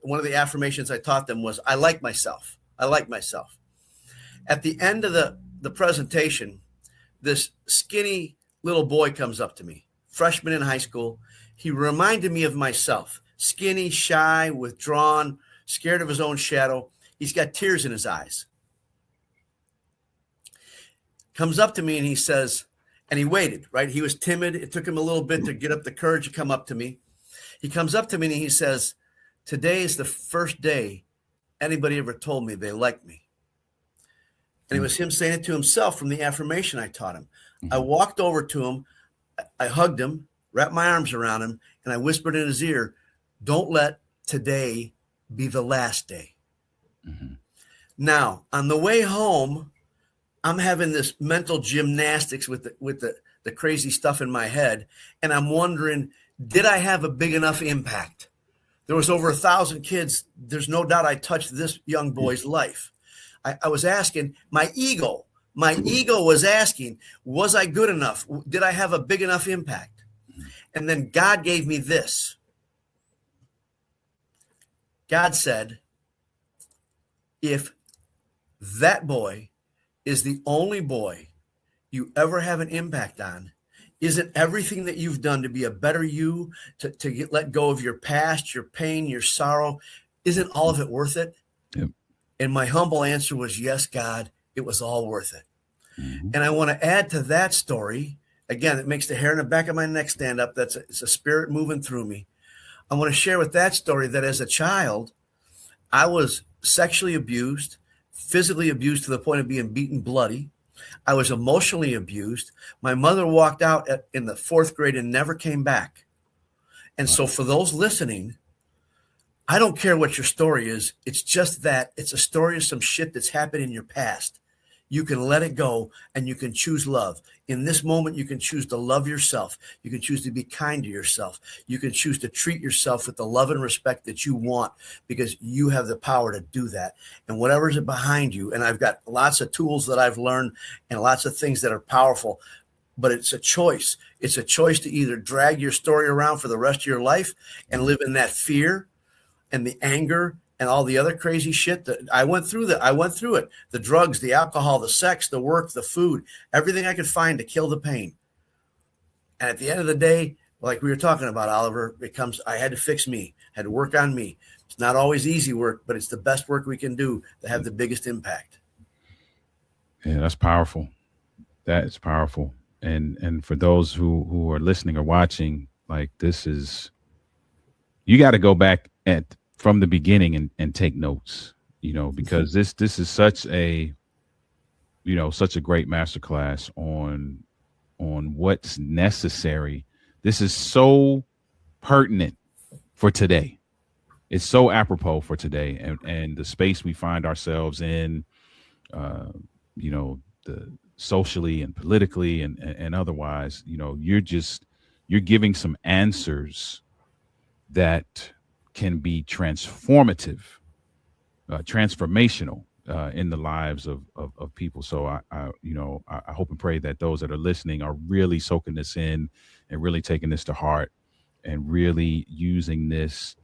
one of the affirmations I taught them was, I like myself. I like myself. At the end of the presentation, this skinny little boy comes up to me, freshman in high school. He reminded me of myself, skinny, shy, withdrawn, scared of his own shadow. He's got tears in his eyes. Comes up to me and he says, and he waited, right? He was timid. It took him a little bit to get up the courage to come up to me. He comes up to me and he says, today is the first day anybody ever told me they liked me. And it was him saying it to himself from the affirmation I taught him. I walked over to him. I hugged him, wrapped my arms around him, and I whispered in his ear, don't let today be the last day. Mm-hmm. Now, on the way home, I'm having this mental gymnastics with the crazy stuff in my head. And I'm wondering, did I have a big enough impact? There was over 1,000 kids. There's no doubt I touched this young boy's life. I was asking, my ego was asking, was I good enough? Did I have a big enough impact? And then God gave me this. God said, if that boy is the only boy you ever have an impact on, isn't everything that you've done to be a better you, to let go of your past, your pain, your sorrow, isn't all of it worth it? Yep. And my humble answer was, yes, God, it was all worth it. Mm-hmm. And I want to add to that story, again, it makes the hair in the back of my neck stand up. It's a spirit moving through me. I want to share with that story that as a child, I was sexually abused, physically abused to the point of being beaten bloody. I was emotionally abused. My mother walked out in the 4th grade and never came back. And so for those listening, I don't care what your story is. It's just that it's a story of some shit that's happened in your past. You can let it go and you can choose love. In this moment, you can choose to love yourself. You can choose to be kind to yourself. You can choose to treat yourself with the love and respect that you want, because you have the power to do that. And whatever's behind you, and I've got lots of tools that I've learned and lots of things that are powerful, but it's a choice. It's a choice to either drag your story around for the rest of your life and live in that fear and the anger and all the other crazy shit that I went through it. The drugs, the alcohol, the sex, the work, the food, everything I could find to kill the pain. And at the end of the day, like we were talking about, Oliver, I had to fix me, had to work on me. It's not always easy work, but it's the best work we can do to have the biggest impact. Yeah, that's powerful. That is powerful. And for those who are listening or watching, like, this is, you got to go back from the beginning and take notes, because this is such a great masterclass on what's necessary. This is so pertinent for today. It's so apropos for today and the space we find ourselves in, the socially and politically and otherwise. You're giving some answers that can be transformational in the lives of people. So I hope and pray that those that are listening are really soaking this in and really taking this to heart and really using this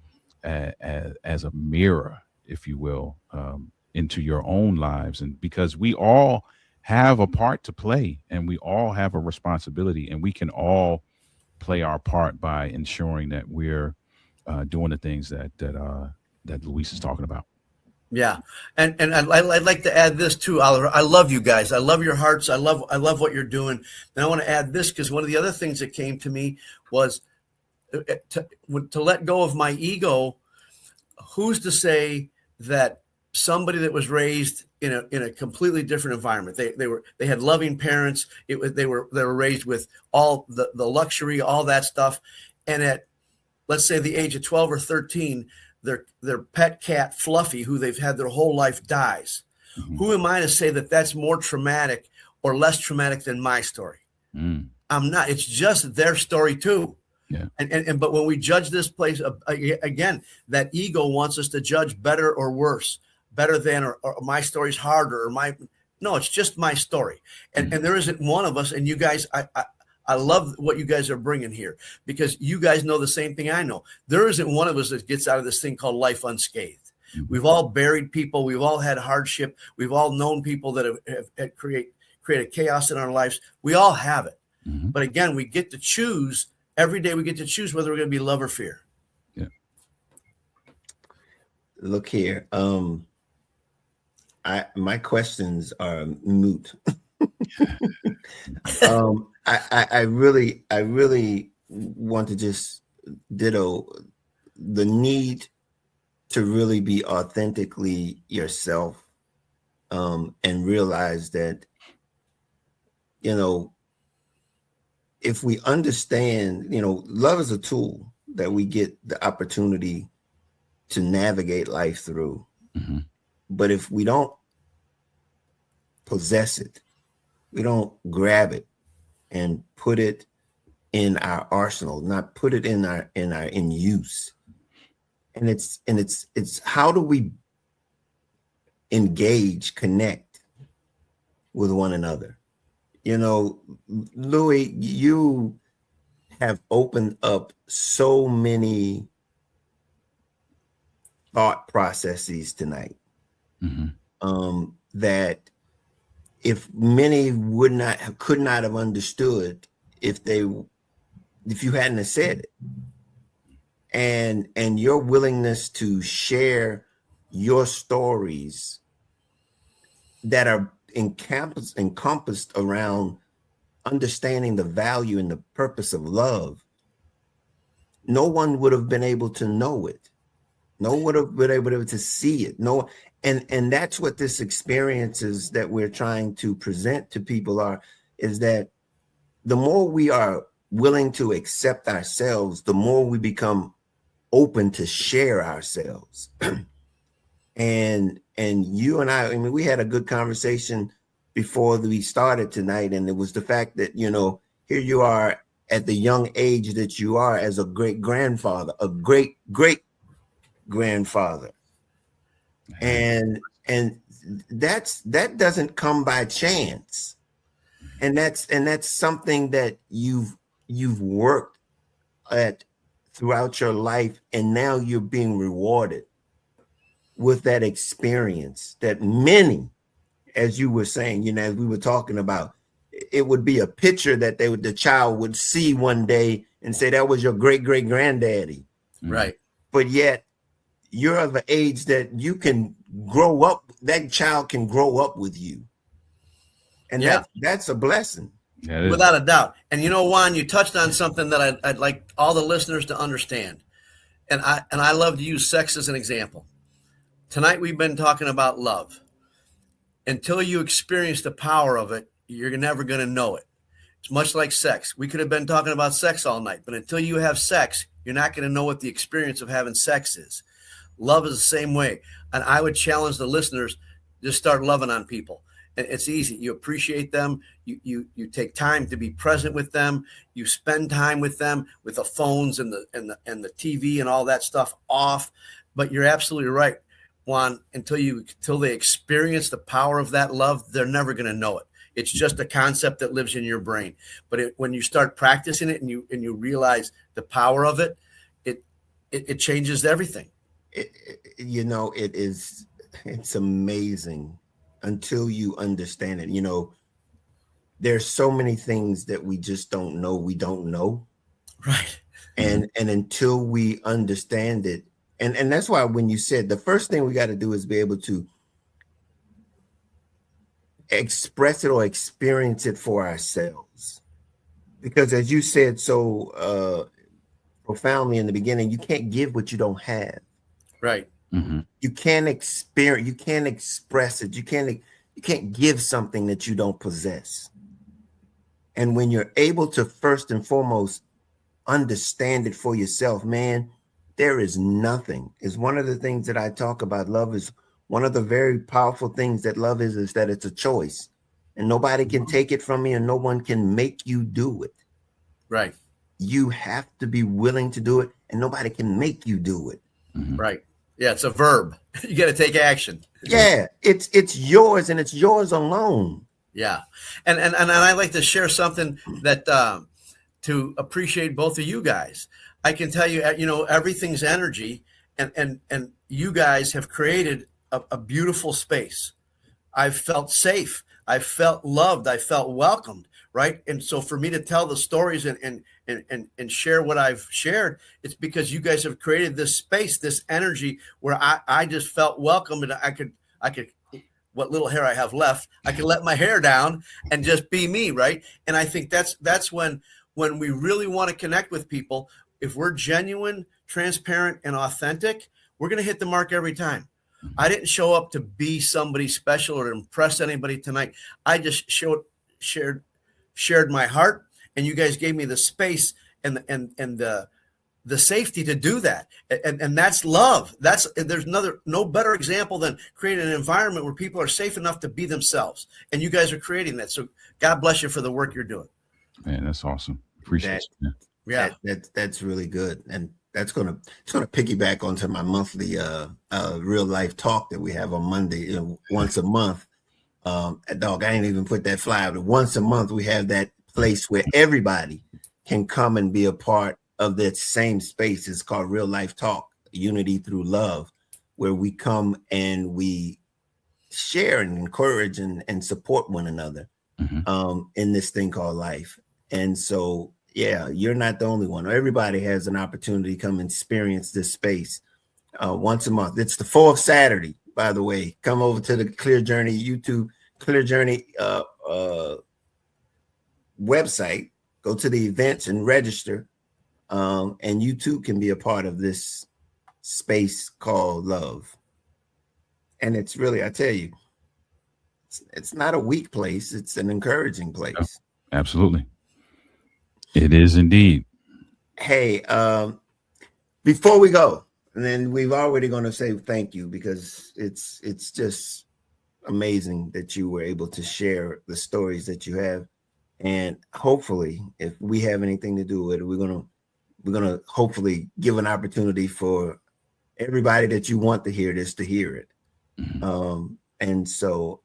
as a mirror, if you will, into your own lives. And because we all have a part to play and we all have a responsibility, and we can all play our part by ensuring that we're doing the things that Louise is talking about. Yeah. And I'd like to add this too, Oliver. I love you guys. I love your hearts. I love what you're doing. And I want to add this, because one of the other things that came to me was to let go of my ego. Who's to say that somebody that was raised in a completely different environment. They had loving parents. They were raised with all the luxury, all that stuff. And at, let's say, the age of 12 or 13, their pet cat Fluffy, who they've had their whole life, dies. Mm-hmm. Who am I to say that that's more traumatic or less traumatic than my story? I'm not. It's just their story too. Yeah. But when we judge this place, again, that ego wants us to judge better or worse, better than, or my story's harder, or no, it's just my story. And there isn't one of us. And you guys, I love what you guys are bringing here, because you guys know the same thing I know. There isn't one of us that gets out of this thing called life unscathed. We've all buried people. We've all had hardship. We've all known people that have created chaos in our lives. We all have it. Mm-hmm. But again, we get to choose every day. We get to choose whether we're going to be love or fear. Yeah. Look here. My questions are moot. I really want to just ditto the need to really be authentically yourself, and realize that, if we understand, love is a tool that we get the opportunity to navigate life through. Mm-hmm. But if we don't possess it, we don't grab it and put it in our arsenal, not put it in use. And it's how do we engage, connect with one another? Louie, you have opened up so many thought processes tonight, mm-hmm. That if many could not have understood if you hadn't have said it. And your willingness to share your stories that are encompassed around understanding the value and the purpose of love, no one would have been able to know it. No one would have been able to see it. And that's what this experience is that we're trying to present to people is that the more we are willing to accept ourselves, the more we become open to share ourselves. And you and I mean, we had a good conversation before we started tonight, and it was the fact that, here you are at the young age that you are as a great grandfather, a great grandfather. And that doesn't come by chance. And that's something that you've worked at throughout your life, and now you're being rewarded with that experience that many, as you were saying, as we were talking about, it would be a picture that the child would see one day and say, that was your great granddaddy. Right. But yet you're of an age that you can grow up, that child can grow up with you. And that's a blessing. Yeah, without a doubt. And Juan, you touched on something that I'd like all the listeners to understand. And I love to use sex as an example. Tonight we've been talking about love. Until you experience the power of it, you're never going to know it. It's much like sex. We could have been talking about sex all night, but until you have sex, you're not going to know what the experience of having sex is. Love is the same way. And I would challenge the listeners, just start loving on people. And it's easy. You appreciate them. You take time to be present with them. You spend time with them with the phones and the TV and all that stuff off. But you're absolutely right, Juan. Until they experience the power of that love, they're never going to know it. It's just a concept that lives in your brain. But when you start practicing it and you realize the power of it, it changes everything. It's amazing until you understand it. There's so many things that we just don't know. We don't know. Right. And until we understand it. And that's why when you said the first thing we got to do is be able to express it or experience it for ourselves. Because as you said so profoundly in the beginning, you can't give what you don't have. Right. You can't experience, you can't express it. You can't give something that you don't possess. And when you're able to first and foremost understand it for yourself, man, there is nothing. It's one of the things that I talk about. Love is one of the very powerful things that love is that it's a choice. And nobody can take it from me, and no one can make you do it. Right. You have to be willing to do it, and nobody can make you do it. Right. Yeah, it's a verb. You got to take action. Yeah, it's yours, and it's yours alone. Yeah. And I like to share something that to appreciate both of you guys. I can tell you, everything's energy, and you guys have created a beautiful space. I've felt safe. I felt loved. I felt welcomed. Right. And so for me to tell the stories and share what I've shared, it's because you guys have created this space, this energy where I just felt welcome, and I could, what little hair I have left, I can let my hair down and just be me. Right. And I think that's when we really want to connect with people. If we're genuine, transparent, and authentic, we're going to hit the mark every time. I didn't show up to be somebody special or to impress anybody tonight. I just shared my heart, and you guys gave me the space and the safety to do that. And that's love. There's no better example than creating an environment where people are safe enough to be themselves. And you guys are creating that. So God bless you for the work you're doing. Man, that's awesome. Appreciate it. Yeah, that's really good. And it's gonna piggyback onto my monthly real life talk that we have on Monday, once a month. Dog, I ain't even put that flyer, but once a month we have that place where everybody can come and be a part of that same space. It's called Real Life Talk, Unity Through Love, where we come and we share and encourage and support one another in this thing called life. And so, yeah, you're not the only one. Everybody has an opportunity to come and experience this space once a month. It's the fourth Saturday, by the way. Come over to the Clear Journey YouTube, Clear Journey website. Go to the events and register. And you too can be a part of this space called love. And it's really, I tell you, it's not a weak place. It's an encouraging place. Oh, absolutely. It is indeed. Hey, before we go, and then we've already going to say thank you, because it's just amazing that you were able to share the stories that you have. And hopefully, if we have anything to do with it, we're gonna hopefully give an opportunity for everybody that you want to hear this to hear it. And so,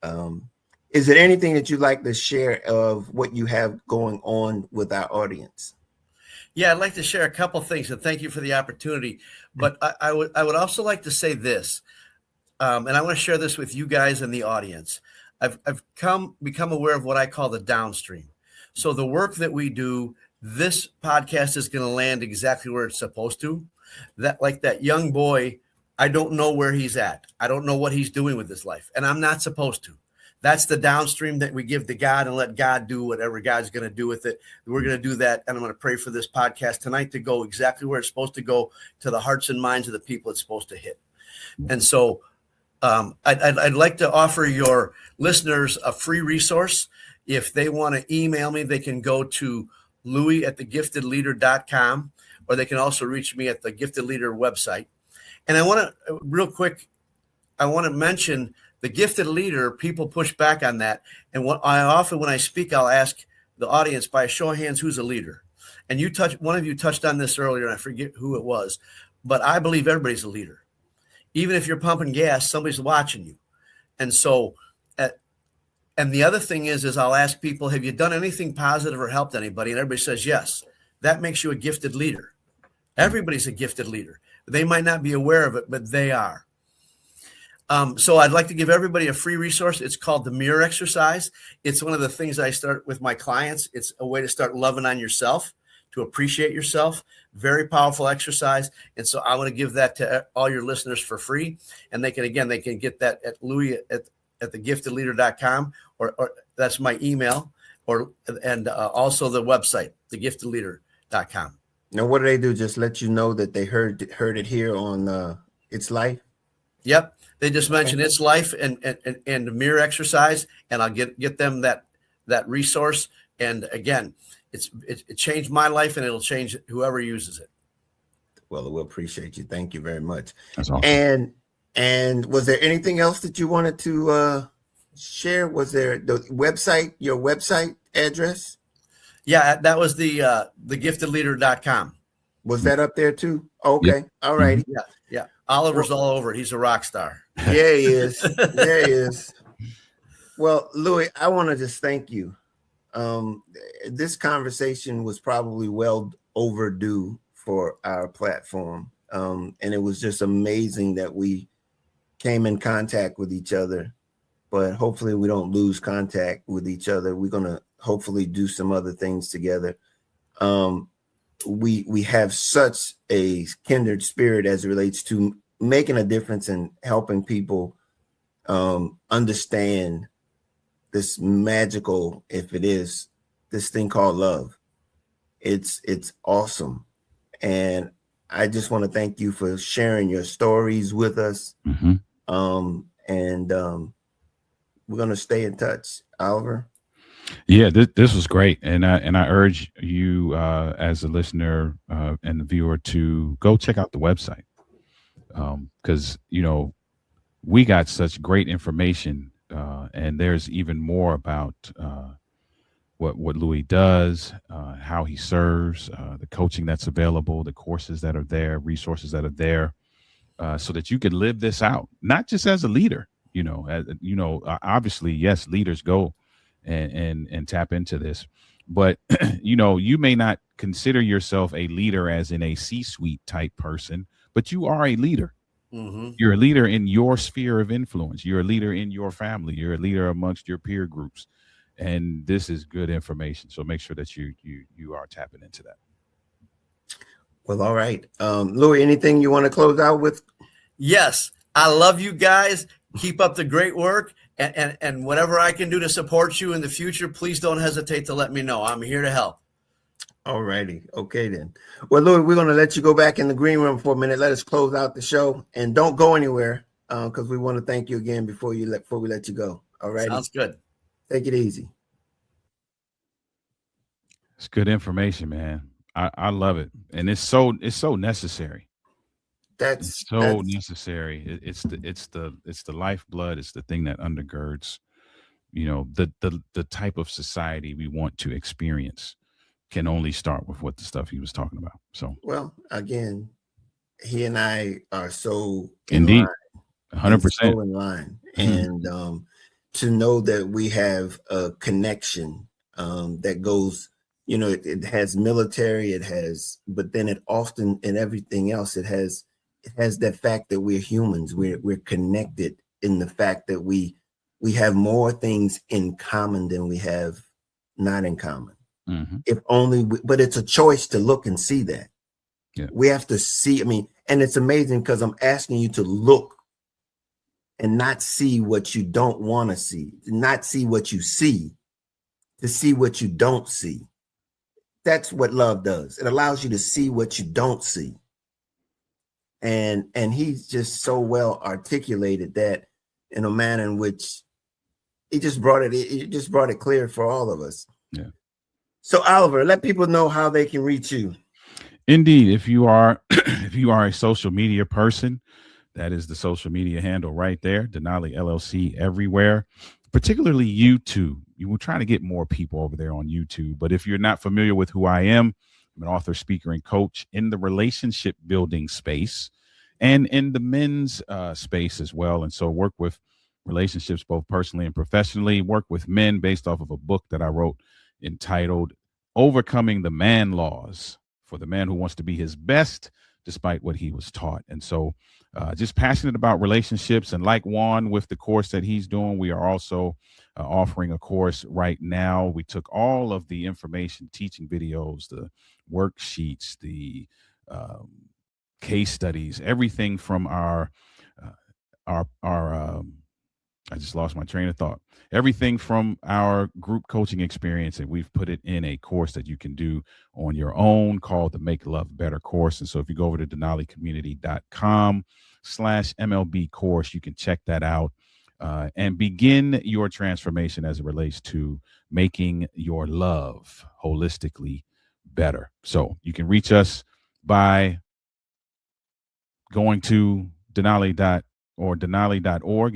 is there anything that you'd like to share of what you have going on with our audience? Yeah, I'd like to share a couple things, and thank you for the opportunity. But I would also like to say this, and I want to share this with you guys and the audience. I've become aware of what I call the downstream. So the work that we do, this podcast is going to land exactly where it's supposed to. That, like that young boy, I don't know where he's at. I don't know what he's doing with his life, and I'm not supposed to. That's the downstream that we give to God and let God do whatever God's going to do with it. We're going to do that, and I'm going to pray for this podcast tonight to go exactly where it's supposed to go, to the hearts and minds of the people it's supposed to hit. And so I'd like to offer your listeners a free resource. If they want to email me, they can go to Louie@thegiftedleader.com, or they can also reach me at the Gifted Leader website. And I want to, real quick, I want to mention the Gifted Leader. People push back on that. And when I speak, I'll ask the audience by a show of hands, who's a leader? And one of you touched on this earlier, and I forget who it was, but I believe everybody's a leader. Even if you're pumping gas, somebody's watching you. And so, and the other thing is I'll ask people, have you done anything positive or helped anybody? And everybody says yes. That makes you a gifted leader. Everybody's a gifted leader. They might not be aware of it, but they are. So I'd like to give everybody a free resource. It's called the mirror exercise. It's one of the things I start with my clients. It's a way to start loving on yourself, to appreciate yourself. Very powerful exercise. And so I want to give that to all your listeners for free. And they can get that at Louie at thegiftedleader.com, or that's my email, and also the website, thegiftedleader.com. Now, what do they do? Just let you know that they heard it here on It's Life? Yep. They just mentioned It's Life and Mirror Exercise, and I'll get them that resource. And again, it changed my life, and it'll change whoever uses it. Well, we'll appreciate you. Thank you very much. That's awesome. And was there anything else that you wanted to share? Was there your website address? Yeah, that was the thegiftedleader.com. Was that up there too? Okay. Yep. All righty. Yeah. Oliver's all over it. He's a rock star. Yeah, he is. There he is. Well, Louie, I want to just thank you. This conversation was probably well overdue for our platform. And it was just amazing that we came in contact with each other, but hopefully we don't lose contact with each other. We're going to hopefully do some other things together. We have such a kindred spirit as it relates to making a difference and helping people understand this magical, if it is, this thing called love. It's awesome. And I just want to thank you for sharing your stories with us. Mm-hmm. We're going to stay in touch. Oliver? Yeah, this was great. And I urge you as a listener and the viewer to go check out the website. Because, we got such great information and there's even more about what Louie does, how he serves, the coaching that's available, the courses that are there, resources that are there, so that you can live this out, not just as a leader. Obviously, yes, leaders go and tap into this, but you may not consider yourself a leader as in a C-suite type person, but you are a leader. Mm-hmm. You're a leader in your sphere of influence. You're a leader in your family. You're a leader amongst your peer groups. And this is good information. So make sure that you are tapping into that. Well, all right. Louie, anything you want to close out with? Yes. I love you guys. Keep up the great work. And whatever I can do to support you in the future, please don't hesitate to let me know. I'm here to help. All righty. Okay, then. Well, Louie, we're going to let you go back in the green room for a minute. Let us close out the show. And don't go anywhere because we want to thank you again before we let you go. All right. Sounds good. Take it easy. It's good information, man. I love it. And it's so necessary. That's necessary. It's the lifeblood. It's the thing that undergirds, the type of society we want to experience can only start with what the stuff he was talking about. So, well, again, he and I are so indeed 100% so in line. Mm-hmm. And to know that we have a connection that goes, it has military, but then it often in everything else, it has that fact that we're humans. We're connected in the fact that we have more things in common than we have not in common. Mm-hmm. If only, but it's a choice to look and see that. Yeah. We have to see. And it's amazing because I'm asking you to look and not see what you don't want to see, not see what you see, to see what you don't see. That's what love does. It allows you to see what you don't see. And he's just so well articulated that in a manner in which he just brought it clear for all of us. Yeah. So Oliver, let people know how they can reach you. Indeed, if you are a social media person, that is the social media handle right there, Denali LLC everywhere, particularly YouTube. You will try to get more people over there on YouTube. But if you're not familiar with who I am, I'm an author, speaker, and coach in the relationship building space and in the men's space as well. And so work with relationships both personally and professionally, work with men based off of a book that I wrote entitled Overcoming the Man Laws for the man who wants to be his best despite what he was taught. And so just passionate about relationships. And like Juan with the course that he's doing, we are also offering a course right now. We took all of the information, teaching videos, the worksheets, the case studies, everything from our I just lost my train of thought. Everything from our group coaching experience, and we've put it in a course that you can do on your own called the Make Love Better course. And so if you go over to denaliCommunity.com/MLB course, you can check that out and begin your transformation as it relates to making your love holistically better. So you can reach us by going to denali.org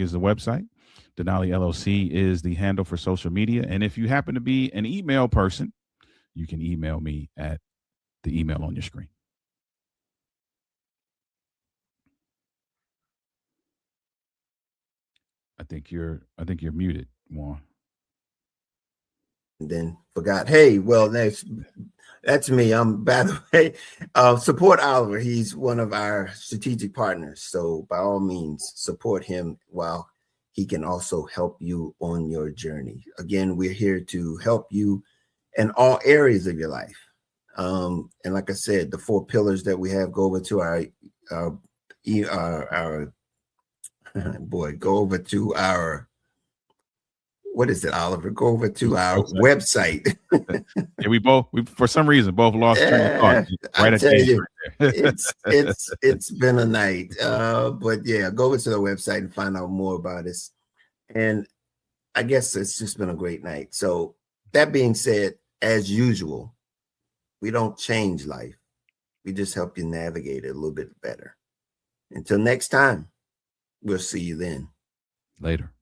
is the website. Denali LLC is the handle for social media. And if you happen to be an email person, you can email me at the email on your screen. I think you're muted, Juan. And then forgot. Hey, well, that's me. I'm, by the way, support Oliver. He's one of our strategic partners. So by all means, support him while he can also help you on your journey. Again, we're here to help you in all areas of your life. And like I said, the 4 pillars that we have, go over to our what is it, Oliver? Go over to our website. Yeah, we for some reason both lost train of thought. Right, I tell you, it's been a night. But yeah, go over to the website and find out more about us. And I guess it's just been a great night. So that being said, as usual, we don't change life. We just help you navigate it a little bit better. Until next time, we'll see you then. Later.